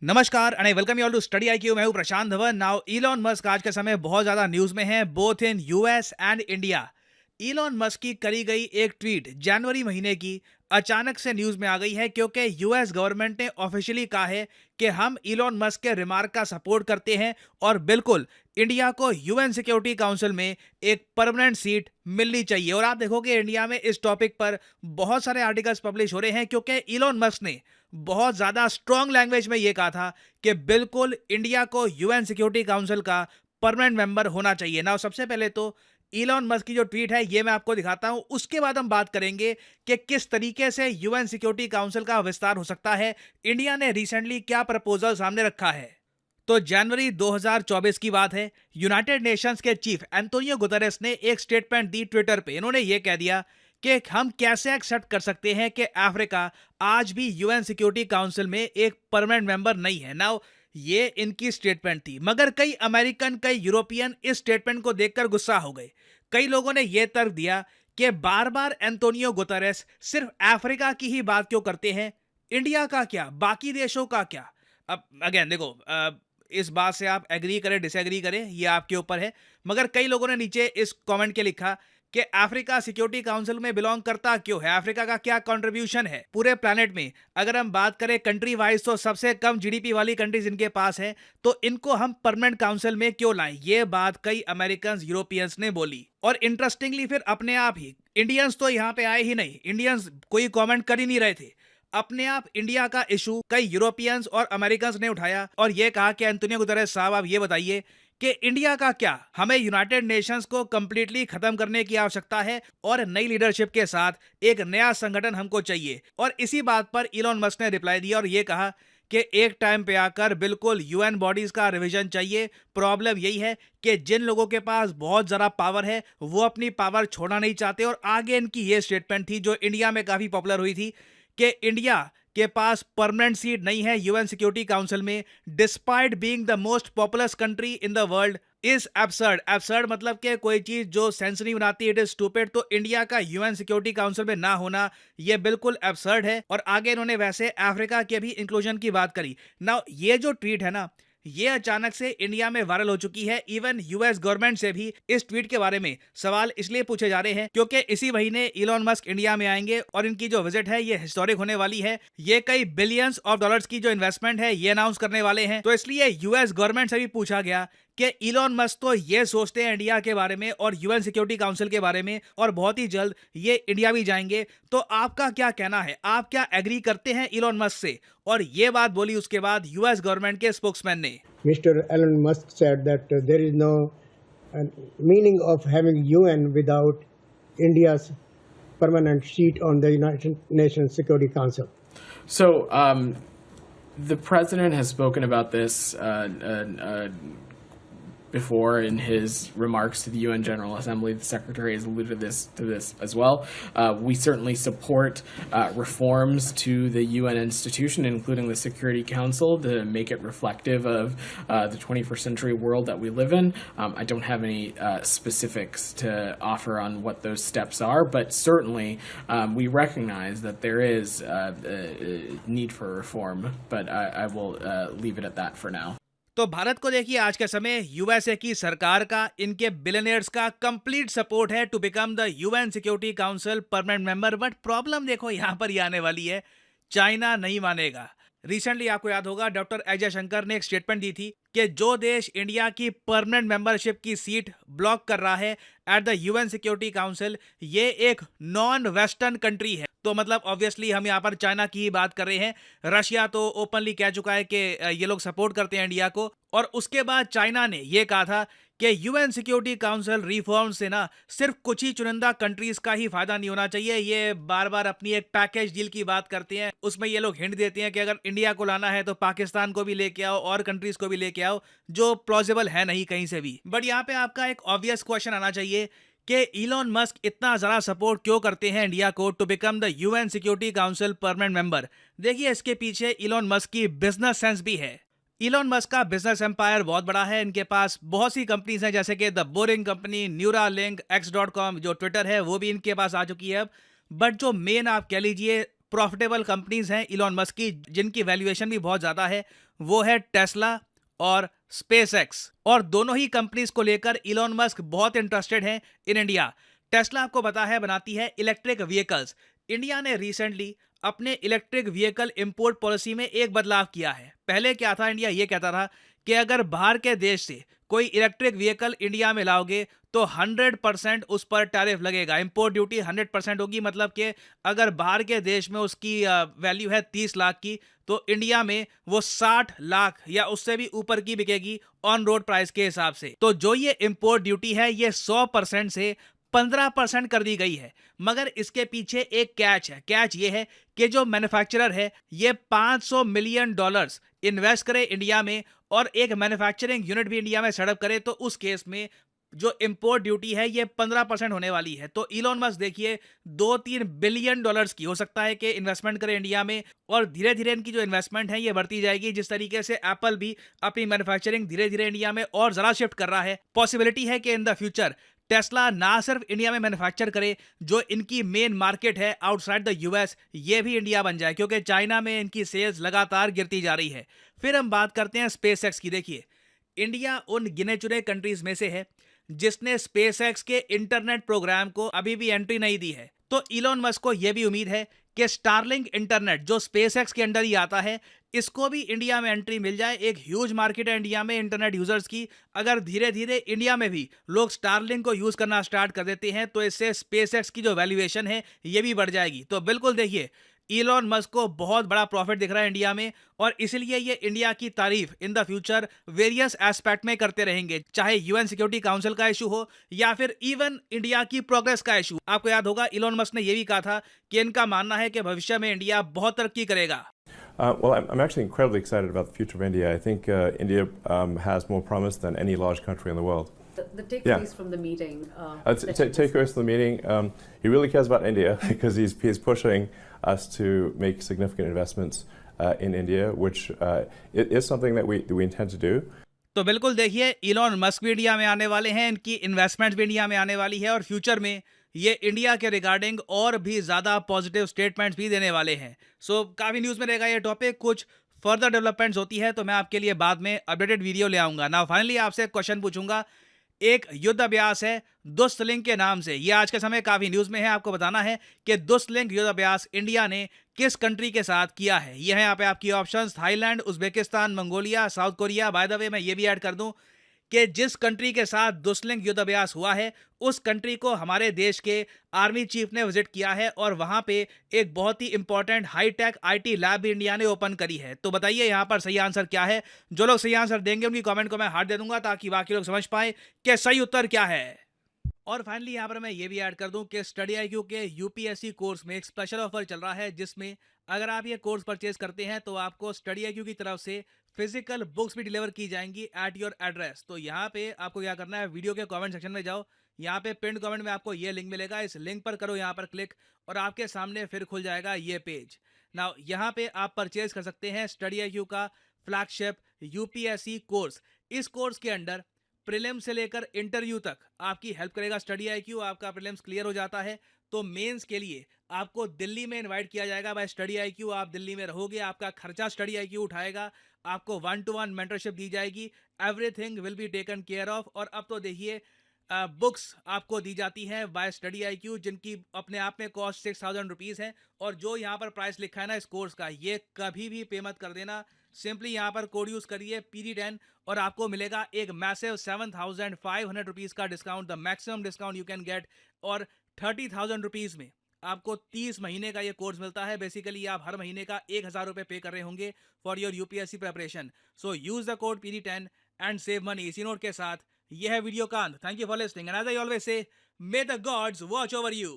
नमस्कार and I welcome you all to study IQ. मैं हूं Prashant Dhawan. Now Elon Musk आज के समय बहुत ज्यादा न्यूज में है, both in US and India. Elon Musk की करी गई एक ट्वीट जनवरी महीने की अचानक से न्यूज में आ गई है, क्योंकि यूएस गवर्नमेंट ने ऑफिशियली कहा है कि हम इलॉन मस्क के रिमार्क का सपोर्ट करते हैं और बिल्कुल इंडिया को यूएन सिक्योरिटी काउंसिल में एक परमानेंट सीट मिलनी चाहिए। और आप देखोगे इंडिया में इस टॉपिक पर बहुत सारे आर्टिकल्स पब्लिश हो रहे हैं, क्योंकि इलॉन मस्क ने बहुत ज्यादा स्ट्रॉन्ग लैंग्वेज में यह कहा था कि बिल्कुल इंडिया को यूएन सिक्योरिटी काउंसिल का परमानेंट मेंबर होना चाहिए। ना सबसे पहले तो इलॉन मस्क की जो ट्वीट है ये मैं आपको दिखाता हूं, उसके बाद हम बात करेंगे कि किस तरीके से यूएन सिक्योरिटी काउंसिल का विस्तार हो सकता है, इंडिया ने रिसेंटली क्या प्रपोजल सामने रखा है। तो जनवरी 2024 की बात है। यूनाइटेड नेशंस के चीफ एंटोनियो गुतेरेस ने एक स्टेटमेंट दी ट्विटर पे। इन्होंने ये कह दिया कि हम कैसे एक्सेप्ट कर सकते हैं कि अफ्रीका आज भी यूएन सिक्योरिटी काउंसिल में एक परमानेंट मेंबर नहीं है। नाउ ये इनकी स्टेटमेंट थी, मगर कई अमेरिकन, कई यूरोपियन इस स्टेटमेंट को देखकर गुस्सा हो गए। कई लोगों ने यह तर्क दिया कि बार बार एंटोनियो गुतेरेस सिर्फ अफ्रीका की ही बात क्यों करते हैं, इंडिया का क्या, बाकी देशों का क्या। अब अगेन देखो, इस बात से आप एग्री करें डिसएग्री करें ये आपके ऊपर है, मगर कई लोगों ने नीचे इस कमेंट के लिखा कि अफ्रीका सिक्योरिटी काउंसिल में बिलोंग करता क्यों है, अफ्रीका का क्या कंट्रीब्यूशन है पूरे प्लेनेट में। अगर हम बात करें कंट्री वाइज तो सबसे कम जीडीपी वाली कंट्रीज इनके पास है, तो इनको हम परमानेंट काउंसिल में क्यों लाएं, ये बात कई अमेरिकन यूरोपियंस ने बोली। और इंटरेस्टिंगली फिर अपने आप ही इंडियंस तो यहाँ पे आए ही नहीं, इंडियंस कोई कॉमेंट कर ही नहीं रहे थे। अपने आप इंडिया का इशू कई यूरोपियंस और अमेरिकन्स ने उठाया और यह कहा कि एंटोनियो गुतेरेस साहब आप ये बताइए कि इंडिया का क्या, हमें यूनाइटेड नेशंस को कंप्लीटली खत्म करने की आवश्यकता है और नई लीडरशिप के साथ एक नया संगठन हमको चाहिए। और इसी बात पर इलॉन मस्क ने रिप्लाई दिया और ये कहा कि एक टाइम पे आकर बिल्कुल यूएन बॉडीज का रिवीजन चाहिए। प्रॉब्लम यही है कि जिन लोगों के पास बहुत ज़्यादा पावर है वो अपनी पावर छोड़ना नहीं चाहते। और आगे इनकी ये स्टेटमेंट थी जो इंडिया में काफ़ी पॉपुलर हुई थी कि इंडिया के पास परमानेंट सीट नहीं है यूएन सिक्योरिटी काउंसिल में, despite being the most populous country in the world is absurd. Absurd मतलब कि कोई चीज जो सेंस नहीं बनाती, इट इज स्टूपिड। तो इंडिया का यूएन सिक्योरिटी काउंसिल में ना होना यह बिल्कुल एब्सर्ड है। और आगे इन्होंने वैसे अफ्रीका के भी इंक्लूजन की बात करी। नाउ ये जो ट्वीट है ना, ये अचानक से इंडिया में वायरल हो चुकी है। इवन यूएस गवर्नमेंट से भी इस ट्वीट के बारे में सवाल इसलिए पूछे जा रहे हैं क्योंकि इसी महीने इलॉन मस्क इंडिया में आएंगे और इनकी जो विजिट है ये हिस्टोरिक होने वाली है। ये कई बिलियंस ऑफ डॉलर्स की जो इन्वेस्टमेंट है ये अनाउंस करने वाले हैं। तो इसलिए यूएस गवर्नमेंट से भी पूछा गया कि इलॉन मस्क तो ये सोचते हैं इंडिया के बारे में और यूएन सिक्योरिटी काउंसिल के बारे में, और बहुत ही जल्द ये इंडिया भी जाएंगे। तो आपका क्या कहना है, आप क्या एग्री करते हैं इलॉन मस्क से? और ये बात बोली उसके बाद यूएस गवर्नमेंट के स्पोक्समैन ने। Mr. Elon Musk said that there is no meaning of having UN without India's permanent seat on the United Nations Security Council. So the president has spoken about this before in his remarks to the UN General Assembly. The Secretary has alluded to this as well. We certainly support reforms to the UN institution, including the Security Council, to make it reflective of the 21st century world that we live in. I don't have any specifics to offer on what those steps are, but certainly we recognize that there is a need for reform, but I will leave it at that for now. तो भारत को देखिए आज के समय USA की सरकार का, इनके बिलियनियर्स का कंप्लीट सपोर्ट है to become the UN security council permanent member. But problem देखो यहां पर ये आने वाली है, चाइना नहीं मानेगा। रिसेंटली आपको याद होगा डॉक्टर अजय जयशंकर ने एक स्टेटमेंट दी थी कि जो देश इंडिया की परमानेंट मेंबरशिप की सीट ब्लॉक कर रहा है at the UN security council, ये एक नॉन वेस्टर्न कंट्री है। तो मतलब ऑब्वियसली हम यहाँ पर चाइना की ही बात कर रहे हैं। रशिया तो ओपनली कह चुका है कि ये लोग सपोर्ट करते हैं इंडिया को। और उसके बाद चाइना ने ये कहा था कि यूएन सिक्योरिटी काउंसिल रिफॉर्म से ना सिर्फ कुछ ही चुनिंदा कंट्रीज का ही फायदा नहीं होना चाहिए। ये बार बार अपनी एक पैकेज डील की बात करते हैं, उसमें ये लोग हिंट देते हैं कि अगर इंडिया को लाना है तो पाकिस्तान को भी लेके आओ और कंट्रीज को भी लेके आओ, जो प्लॉजिबल है नहीं कहीं से भी। बट यहाँ पे आपका एक ऑब्वियस क्वेश्चन आना चाहिए कि इलॉन मस्क इतना ज़्यादा सपोर्ट क्यों करते हैं इंडिया को to become the UN security council permanent member. देखिए इसके पीछे इलॉन मस्क की बिजनेस सेंस भी है। इलॉन मस्क का बिजनेस एम्पायर बहुत बड़ा है। इनके पास बहुत सी कंपनीज हैं, जैसे कि the boring company, Neuralink, x.com, जो ट्विटर है वो भी इनके पास आ चुकी है अब। बट जो मेन आप कह लीजिए प्रॉफिटेबल कंपनीज हैं इलॉन मस्क की, जिनकी वैल्यूएशन भी बहुत ज़्यादा है, वो है टेस्ला और स्पेसएक्स। और दोनों ही कंपनीज को लेकर इलॉन मस्क बहुत इंटरेस्टेड है इन इंडिया। टेस्ला आपको पता है बनाती है इलेक्ट्रिक व्हीकल्स। इंडिया ने रिसेंटली अपने इलेक्ट्रिक व्हीकल इंपोर्ट पॉलिसी में एक बदलाव किया है। पहले क्या था, इंडिया ये कहता था कि अगर बाहर के देश से कोई इलेक्ट्रिक व्हीकल इंडिया में लाओगे तो 100% उस पर टैरिफ लगेगा, इंपोर्ट ड्यूटी 100% होगी। मतलब कि अगर बाहर के देश में उसकी वैल्यू है 30 लाख की, तो इंडिया में वो 60 लाख या उससे भी ऊपर की बिकेगी ऑन रोड प्राइस के हिसाब से। तो जो ये इंपोर्ट ड्यूटी है ये 100% से 15% कर दी गई है। मगर इसके पीछे एक कैच है। कैच ये है कि जो मैन्युफैक्चरर है ये $500 मिलियन इन्वेस्ट करे इंडिया में और एक मैन्युफैक्चरिंग यूनिट भी इंडिया में सेटअप करे, तो उस केस में जो इंपोर्ट ड्यूटी है ये 15% होने वाली है। तो इलॉन मस्क देखिए 2-3 बिलियन डॉलर्स की हो सकता है कि इन्वेस्टमेंट करे इंडिया में, और धीरे धीरे इनकी जो इन्वेस्टमेंट है ये बढ़ती जाएगी। जिस तरीके से एप्पल भी अपनी मैन्युफैक्चरिंग धीरे धीरे इंडिया में और जरा शिफ्ट कर रहा है, पॉसिबिलिटी है कि इन द फ्यूचर टेस्ला ना सिर्फ इंडिया में मैन्युफैक्चर करे, जो इनकी मेन मार्केट है आउटसाइड द यूएस ये भी इंडिया बन जाए, क्योंकि चाइना में इनकी सेल्स लगातार गिरती जा रही है। फिर हम बात करते हैं स्पेसएक्स की। देखिए इंडिया उन गिने चुने कंट्रीज में से है जिसने स्पेसएक्स के इंटरनेट प्रोग्राम को अभी भी एंट्री नहीं दी है। तो इलॉन मस्क को यह भी उम्मीद है कि स्टारलिंक इंटरनेट जो स्पेसएक्स के अंडर ही आता है, इसको भी इंडिया में एंट्री मिल जाए। एक ह्यूज मार्केट है इंडिया में इंटरनेट यूजर्स की। अगर धीरे धीरे इंडिया में भी लोग स्टारलिंक को यूज करना स्टार्ट कर देते हैं तो इससे स्पेसएक्स की जो वैल्यूएशन है ये भी बढ़ जाएगी। तो बिल्कुल देखिए इलॉन मस्क को बहुत बड़ा प्रॉफिट दिख रहा है इंडिया में, और इसलिए ये इंडिया की तारीफ in the future various aspect में करते रहेंगे, चाहे यूएन सिक्योरिटी काउंसिल का इशू हो या फिर इवन इंडिया की प्रोग्रेस का इशू। आपको याद होगा इलॉन मस्क ने यह भी कहा था कि इनका मानना है कि भविष्य में इंडिया बहुत तरक्की करेगा। Well, I'm actually incredibly excited about the future of India. I think India has more promise than any large country in the world. The takeaways from the meeting. Takeaways from the meeting. He really cares about India because he's pushing us to make significant investments in India, which it is something that we intend to do. तो बिल्कुल देखिए Elon Musk भी India में आने वाले हैं, इनकी investment भी इंडिया में आने वाली है, और फ्यूचर में ये इंडिया के रिगार्डिंग और भी ज़्यादा पॉजिटिव स्टेटमेंट्स भी देने वाले हैं। सो काफ़ी न्यूज़ में रहेगा ये टॉपिक। कुछ फर्दर डेवलपमेंट्स होती है तो मैं आपके लिए बाद में अपडेटेड वीडियो ले आऊँगा। ना फाइनली आपसे एक क्वेश्चन पूछूंगा। एक युद्ध अभ्यास है दुस्तलिंग के नाम से, ये आज के समय काफ़ी न्यूज़ में है। आपको बताना है कि दुस्तलिंग युद्ध अभ्यास इंडिया ने किस कंट्री के साथ किया है। ये है यहाँ पे आपकी options: Thailand, Uzbekistan, Mongolia, south Korea. By the way मैं ये भी ऐड कर दूं कि जिस कंट्री के साथ दुस्तलिंग युद्ध अभ्यास हुआ है उस कंट्री को हमारे देश के आर्मी चीफ ने विजिट किया है, और वहां पे एक बहुत ही इंपॉर्टेंट हाईटेक आईटी लैब भी इंडिया ने ओपन करी है। तो बताइए यहाँ पर सही आंसर क्या है। जो लोग सही आंसर देंगे उनकी कमेंट को मैं हार्ट दे दूंगा ताकि बाकी लोग समझ पाए कि सही उत्तर क्या है। और फाइनली यहाँ पर मैं ये भी ऐड कर दूं कि स्टडी आईक्यू के यूपीएससी कोर्स में एक स्पेशल ऑफर चल रहा है, जिसमें अगर आप ये कोर्स परचेज करते हैं तो आपको स्टडी आईक्यू की तरफ से फिजिकल बुक्स भी डिलीवर की जाएंगी एट योर एड्रेस। तो यहाँ पे आपको क्या करना है, वीडियो के कमेंट सेक्शन में जाओ, यहाँ पे पिन कमेंट में आपको ये लिंक मिलेगा, इस लिंक पर करो यहाँ पर क्लिक, और आपके सामने फिर खुल जाएगा ये पेज। नाउ यहाँ पे आप परचेज कर सकते हैं स्टडी आईक्यू का फ्लैगशिप यूपीएससी कोर्स। इस कोर्स के अंडर प्रीलिम्स से लेकर इंटरव्यू तक आपकी हेल्प करेगा स्टडी आईक्यू। आपका प्रीलिम्स क्लियर हो जाता है तो मेंस के लिए आपको दिल्ली में इनवाइट किया जाएगा बाय स्टडी आईक्यू। आप दिल्ली में रहोगे, आपका खर्चा स्टडी आईक्यू उठाएगा, आपको 1-to-1 मेंटरशिप दी जाएगी, everything will be taken care of. और अब तो देखिए बुक्स आपको दी जाती हैं बाय स्टडी आईक्यू, जिनकी अपने आप में कॉस्ट 6,000 रुपीज़ है। और जो यहाँ पर प्राइस लिखा है ना इस कोर्स का, ये कभी भी पे मत कर देना। सिंपली यहाँ पर कोड यूज करिए PD10 और आपको मिलेगा एक मैसिव 7,500 रुपीज़ का discount, the maximum discount you can get. और 30,000 रुपीज़ में आपको 30 महीने का ये कोर्स मिलता है। बेसिकली आप हर महीने का 1,000 रुपये पे कर रहे होंगे for your UPSC preparation. So use the code PD10 and save money. इसी नोट के साथ यह है वीडियो का अंत। Thank you for listening and as I always say, may the gods watch over you.